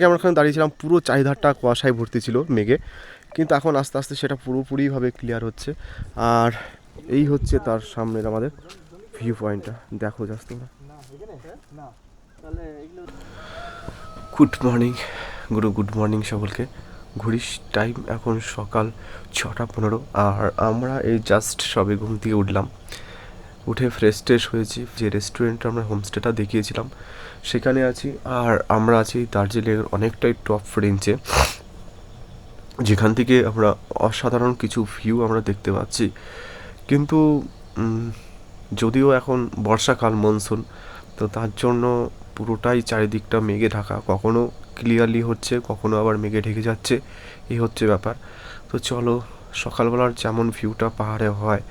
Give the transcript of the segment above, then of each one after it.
আমরা ওখানে দাঁড়িয়েছিলাম, পুরো চারিধারটা কুয়াশায় ভর্তি ছিল, মেঘে, কিন্তু এখন আস্তে আস্তে সেটা পুরোপুরিভাবে ক্লিয়ার হচ্ছে। আর এই হচ্ছে তার সামনের আমাদের ভিউ পয়েন্টটা, দেখো জাস্ট তোমরা। গুড মর্নিং সকলকে। ঘড়ির টাইম এখন সকাল 6:15, আর আমরা এই জাস্ট সবে ঘুম থেকে উঠলাম, উঠে ফ্রেশ ট্রেশ হয়েছি। যে রেস্টুরেন্টে আমরা হোমস্টেটা দেখিয়েছিলাম সেখানে আছি, আর আমরা আছি দার্জিলিংয়ের অনেকটাই টপ রেঞ্জে, যেখান থেকে আমরা অসাধারণ কিছু ভিউ আমরা দেখতে পাচ্ছি। কিন্তু যদিও এখন বর্ষাকাল, মনসুন, তো তার জন্য পুরোটাই চারিদিকটা মেঘে ঢাকা, কখনো ক্লিয়ারলি হচ্ছে, কখনো আবার মেঘে ঢেকে যাচ্ছে, এই হচ্ছে ব্যাপার। তো চলো সকালবেলার যেমন ভিউটা পাহাড়ে হয়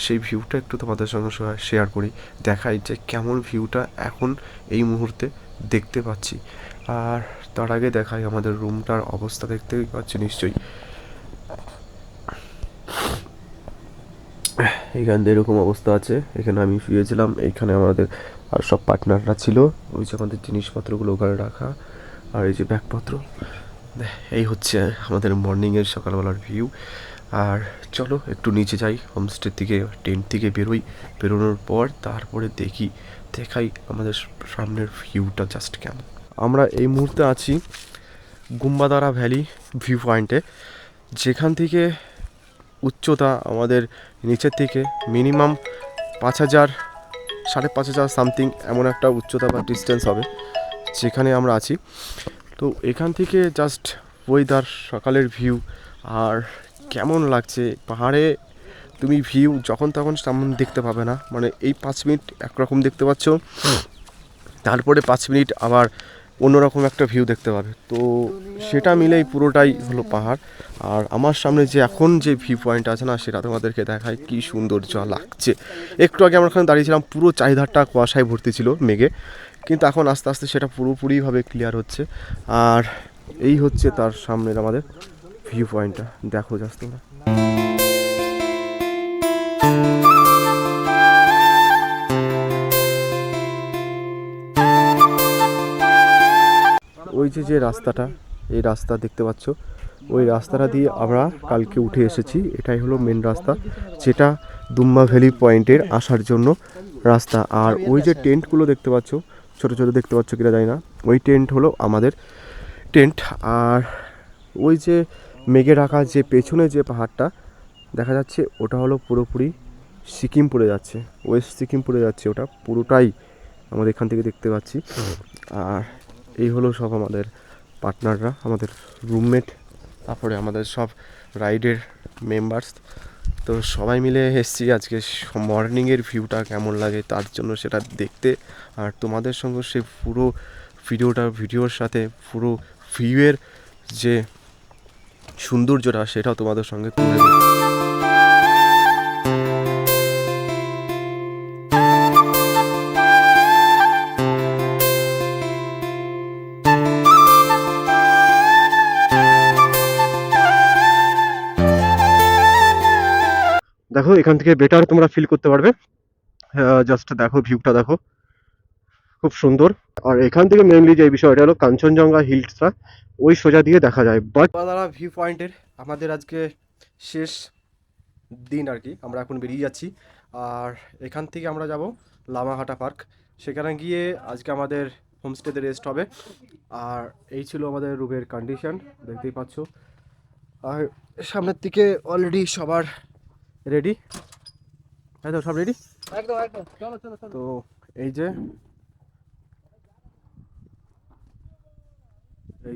সেই ভিউটা একটু তোমাদের সঙ্গে শেয়ার করি, দেখাই যে কেমন ভিউটা এখন এই মুহূর্তে দেখতে পাচ্ছি। আর তার আগে দেখাই আমাদের রুমটার অবস্থা, দেখতেই পাচ্ছি নিশ্চয়ই। এখান থেকে এরকম অবস্থা আছে, এখানে আমি শুয়েছিলাম, এইখানে আমাদের আর সব পার্টনাররা ছিল, ওই যে আমাদের জিনিসপত্রগুলো ওখানে রাখা, আর এই যে ব্যাগপত্র। এই হচ্ছে আমাদের মর্নিংয়ের সকালবেলার ভিউ। আর চলো একটু নিচে যাই, হোমস্টে থেকে টেন্ট থেকে বেরোনোর পর তারপরে দেখাই আমাদের সামনের ভিউটা জাস্ট কেমন। আমরা এই মুহূর্তে আছি গুম্বাদারা ভ্যালি ভিউ পয়েন্টে, যেখান থেকে উচ্চতা আমাদের নিচের থেকে মিনিমাম 5,000, 5,500 সামথিং এমন একটা উচ্চতা বা ডিস্টেন্স হবে যেখানে আমরা আছি। তো এখান থেকে জাস্ট ওয়েদার, সকালের ভিউ, আর কেমন লাগছে পাহাড়ে। তুমি ভিউ যখন তখন তেমন দেখতে পাবে না, মানে এই 5 মিনিট একরকম দেখতে পাচ্ছ, তারপরে 5 মিনিট আবার অন্যরকম একটা ভিউ দেখতে পাবে। তো সেটা মিলেই পুরোটাই হলো পাহাড়। আর আমার সামনে যে এখন যে ভিউ পয়েন্ট আছে না, সেটা তোমাদেরকে দেখায় কি সুন্দর লাগছে। একটু আগে আমরা ওখানে দাঁড়িয়েছিলাম, পুরো চারিধারটা কুয়াশায় ভর্তি ছিল, মেঘে, কিন্তু এখন আস্তে আস্তে সেটা পুরোপুরিভাবে ক্লিয়ার হচ্ছে। আর এই হচ্ছে তার সামনের আমাদের ভিউ পয়েন্টটা, দেখো জাস্ট তোমরা। ওই যে রাস্তাটা, এই রাস্তা দেখতে পাচ্ছ, ওই রাস্তাটা দিয়ে আমরা কালকে উঠে এসেছি। এটাই হলো মেন রাস্তা, যেটা দুম্বা ভ্যালি পয়েন্টের আসার জন্য রাস্তা। আর ওই যে টেন্টগুলো দেখতে পাচ্ছ, ছোটো ছোটো দেখতে পাচ্ছ কিনা জানি না, ওই টেন্ট হলো আমাদের টেন্ট। আর ওই যে মেঘে ঢাকা যে পেছনে যে পাহাড়টা দেখা যাচ্ছে, ওটা হলো পুরোপুরি সিকিম পড়ে যাচ্ছে, ওয়েস্ট সিকিম পড়ে যাচ্ছে, ওটা পুরোটাই আমাদের এখান থেকে দেখতে পাচ্ছি। আর এই হলো সব আমাদের পার্টনাররা, আমাদের রুমমেট, তারপরে আমাদের সব রাইডের মেম্বার্স। তো সবাই মিলে এসেছি আজকে মর্নিংয়ের ভিউটা কেমন লাগে তার জন্য সেটা দেখতে, আর তোমাদের সঙ্গে সেই পুরো ভিডিওর সাথে পুরো ভিউয়ের যে সৌন্দর্যটা সেটাও তোমাদের সঙ্গে তুলে ধরবো। দেখো এখান থেকে বেটার তোমরা ফিল করতে পারবে, জাস্ট দেখো ভিউটা দেখো, খুব সুন্দর। আর এখান থেকে মেইনলি যে বিষয়টা হলো কাঞ্চনজঙ্ঘা হিলসটা ওই সোজা দিয়ে দেখা যায়। বাট দাদা ভিউ পয়েন্টের আমাদের আজকে শেষ দিন আর কি, আমরা এখন বেরিয়ে যাচ্ছি। আর এখান থেকে আমরা যাব লামাহাটা পার্ক, সেখানে গিয়ে আজকে আমাদের হোমস্টেতে রেস্ট হবে। আর এই ছিল আমাদের রুমের কন্ডিশন, দেখতেই পাচ্ছ। আর সামনের দিকে অলরেডি সবার রেডি, তাই তো? সব রেডি একদম একদম, চলো চলো চলো। তো এই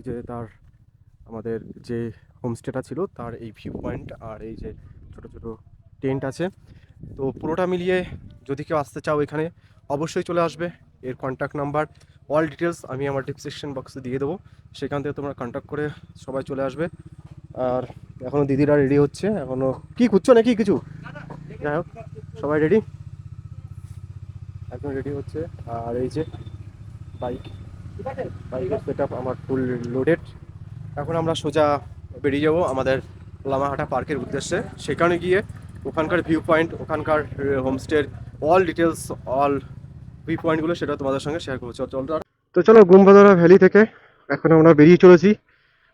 যে তার আমাদের যে হোমস্টেটা ছিল তার এই ভিউ পয়েন্ট, আর এই যে ছোট ছোট টেন্ট আছে। তো পুরোটা মিলিয়ে যদি কেউ আসতে চাও এখানে অবশ্যই চলে আসবে। এর কন্ট্যাক্ট নাম্বার, অল ডিটেলস আমি আমার ডিসক্রিপশন বক্সে দিয়ে দেবো, সেখান থেকে তোমরা কন্ট্যাক্ট করে সবাই চলে আসবে। আর এখনও দিদিরা রেডি হচ্ছে, এখনও কি খুঁজছো নাকি কিছু? যাই হোক, সবাই রেডি, এখন রেডি হচ্ছে। আর এই যে বাইকের সেট আপ আমার ফুল লোডেড। এখন আমরা সোজা বেরিয়ে যাবো আমাদের লামাহাটা পার্কের উদ্দেশ্যে। সেখানে গিয়ে ওখানকার ভিউ পয়েন্ট, ওখানকার হোমস্টের অল ডিটেলস, অল ভিউ পয়েন্টগুলো সেটা তোমাদের সঙ্গে শেয়ার করবো। চল। তো চলো গুম্বাদারা ভ্যালি থেকে এখন আমরা বেরিয়ে চলেছি,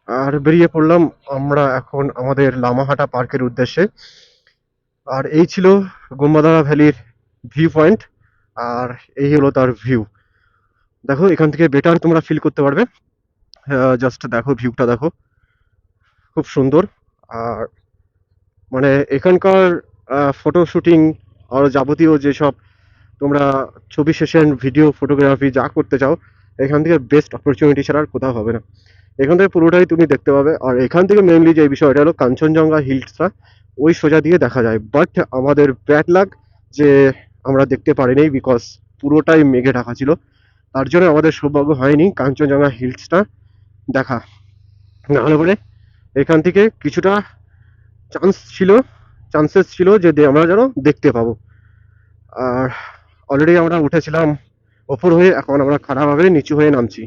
আর বেরিয়ে পড়লাম আমরা এখন আমাদের লামাহাটা পার্কের উদ্দেশ্যে। আর এই ছিল গোম্বাদারা ভ্যালির ভিউ পয়েন্ট, আর এই হলো তার ভিউ। দেখো এখান থেকে বেটার তোমরা ফিল করতে পারবে। জাস্ট দেখো ভিউটা দেখো, খুব সুন্দর। আর মানে এখানকার ফটো শুটিং আর যাবতীয় যেসব তোমরা ছবি সেশন, ভিডিও ফটোগ্রাফি যা করতে চাও, এখান থেকে বেস্ট অপরচুনিটি ছাড়া আর কোথাও হবে না। এখান থেকে পুরোটাই তুমি দেখতে পাবে। আর এখান থেকে মেইনলি যে বিষয়টা হলো কাঞ্চনজঙ্ঘা হিলসটা ওই সোজা দিয়ে দেখা যায়, বাট আমাদের ব্যাড লাক যে আমরা দেখতে পারিনি, বিকজ পুরোটাই মেঘে ঢাকা ছিল। তার জন্য আমাদের সৌভাগ্য হয়নি কাঞ্চনজঙ্ঘা হিলসটা দেখা। নাহলে পরে এখান থেকে কিছুটা চান্সেস ছিল যে আমরা যেন দেখতে পাবো। আর অলরেডি আমরা উঠেছিলাম ওপর হয়ে, এখন আমরা খারাপভাবে নিচু হয়ে নামছি।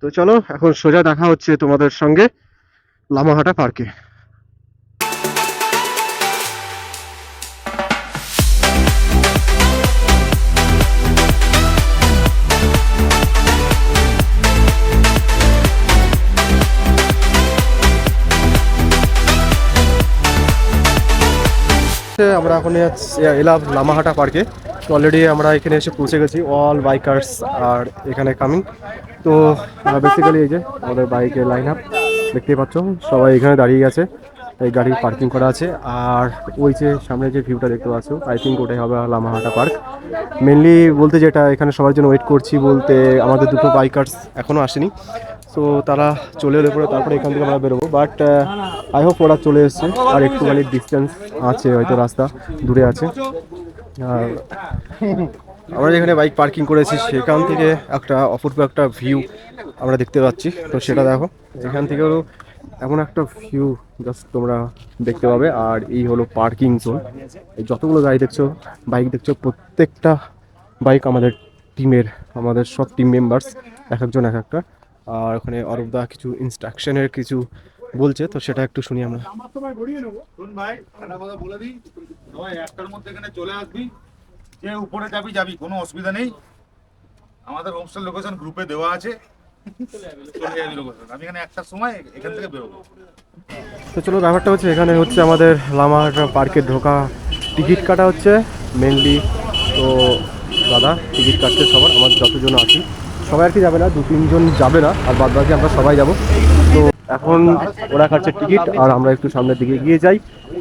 তো চলো এখন সোজা দেখা হচ্ছে তোমাদের সঙ্গে লামাহাটা পার্কে। আমরা এখন এলাম লামাহাটা পার্কে। তো অলরেডি আমরা এখানে এসে পৌঁছে গেছি, অল বাইকার্স আর এখানে কামিং। তো বেসিক্যালি এই যে আমাদের বাইকের লাইন আপ দেখতেই পাচ্ছ, সবাই এখানে দাঁড়িয়ে গেছে, এই গাড়ি পার্কিং করা আছে। আর ওই যে সামনে যে ভিউটা দেখতে পাচ্ছ, আই থিঙ্ক ওটাই হবে লামাহাটা পার্ক। মেনলি বলতে যেটা এখানে সবার জন্য ওয়েট করছি বলতে, আমাদের দুটো বাইকার্স এখনও আসেনি, সো তারা চলে এলে পরে তারপরে এখান থেকে আমরা বেরোবো। বাট আই হোপ ওরা চলে এসছে, আর একটুখানি ডিস্টেন্স আছে, হয়তো রাস্তা দূরে আছে। আর আমরা যেখানে বাইক পার্কিং করেছি সেখান থেকে একটা অপূর্ব একটা ভিউ আমরা দেখতে পাচ্ছি। তো সেটা দেখো, এখান থেকেও এমন একটা ভিউ জাস্ট তোমরা দেখতে পাবে। আর এই হলো পার্কিং জোন। এই যতগুলো গাড়ি দেখছো, বাইক দেখছো, প্রত্যেকটা বাইক আমাদের টিমের, আমাদের সব টিম মেম্বার্স, এক একজন এক একটা। আর ওখানে অরূপদা কিছু ইনস্ট্রাকশনের কিছু বলছে, তো সেটা একটু শুনি আমরা। ভাই একটা কথা বলে দিই, সবাই একটার মধ্যে এখানে চলে আসবি, যে উপরে যাবি কোনো অসুবিধা নেই। আমাদের হোমস্টে লোকেশন গ্রুপে দেওয়া আছে, চলে যাবি লোকেশন। আমি এখানে একটার সময় এখান থেকে বেরোবো। তো চলো, ব্যাপারটা হচ্ছে এখানে হচ্ছে আমাদের লামাহাটা পার্কে ঢোকা টিকিট কাটা হচ্ছে মেনলি। তো দাদা টিকিট কাটছে সবার, আমার যতজন আছি সবাই আর কি যাবে না, 2-3 জন যাবে না, আর বাদ বাকি আমরা সবাই যাব। তো এখন ওরা কাটছে টিকিট, আর আমরা একটু সামনের দিকে এগিয়ে যাই।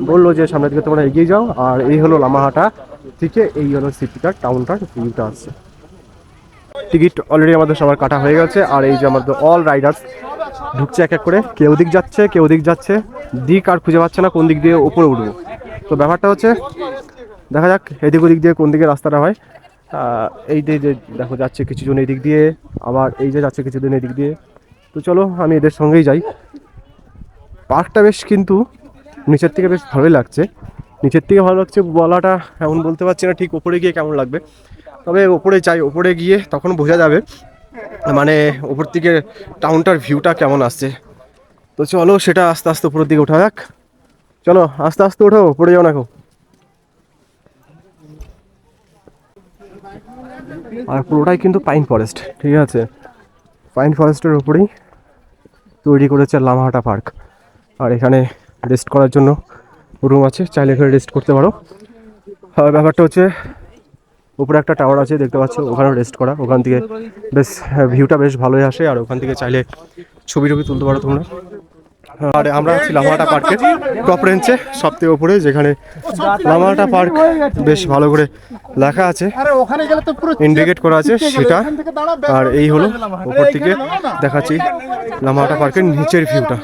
বললো যে সামনের দিকে তোমরা এগিয়ে যাও। আর এই হলো লামাহাটা থেকে, এই হলো সিটিটার, টাউনটার ভিউটা আসছে। টিকিট অলরেডি আমাদের সবার কাটা হয়ে গেছে। আর এই যে আমাদের অল রাইডার্স ঢুকছে এক এক করে, কেউ দিক যাচ্ছে কেউ দিক যাচ্ছে, দিক আর খুঁজে পাচ্ছে না কোন দিক দিয়ে উপরে উঠবো। তো ব্যাপারটা হচ্ছে দেখা যাক এদিক ওদিক দিয়ে কোন দিকে রাস্তাটা হয়। এই যে দেখো যাচ্ছে কিছুজন এই দিক দিয়ে, আবার এই যে যাচ্ছে কিছুজন এই দিক দিয়ে। তো চলো আমি এদের সঙ্গেই যাই। পার্কটা বেশ কিন্তু নিচের থেকে বেশ ভালোই লাগছে। নিচের থেকে ভালো লাগছে বলাটা এমন বলতে পারছি না ঠিক ওপরে গিয়ে কেমন লাগবে, তবে ওপরে যাই, ওপরে গিয়ে তখন বোঝা যাবে মানে ওপর থেকে টাউনটার ভিউটা কেমন আসছে। তো চলো সেটা আস্তে আস্তে উপরের দিকে ওঠা যাক। চলো আস্তে আস্তে ওঠো, পড়ে যাও না গো। আর পুরোটাই কিন্তু পাইন ফরেস্ট, ঠিক আছে, পাইন ফরেস্টের উপরেই তৈরি করেছে লামাহাটা পার্ক। আর এখানে রেস্ট করার জন্য রুম আছে, চাইলে এখানে রেস্ট করতে পারো। আর ব্যাপারটা হচ্ছে উপরে একটা টাওয়ার আছে দেখতে পাচ্ছ, ওখানেও রেস্ট করা, ওখান থেকে বেশ ভিউটা বেশ ভালোই আসে। আর ওখান থেকে চাইলে ছবি তুলতে পারো তোমরা। আর আমরা আছি লামাহাটা পার্কের টপ রেঞ্চে, সবথেকে উপরে, যেখানে লামাহাটা পার্ক বেশ ভালো করে লেখা আছে, ইন্ডিকেট করা আছে সেটা। আর এই হলো উপর থেকে দেখাচ্ছি লামাহাটা পার্কের নিচের ভিউটা।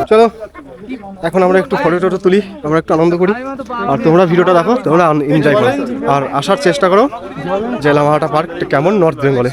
চলো এখন আমরা একটু ফটো টটো তুলি, আমরা একটু আনন্দ করি, আর তোমরা ভিডিওটা দেখো, তোমরা এনজয় করো আর আসার চেষ্টা করো যে লামাহাটা পার্ক কেমন নর্থ বেঙ্গলে।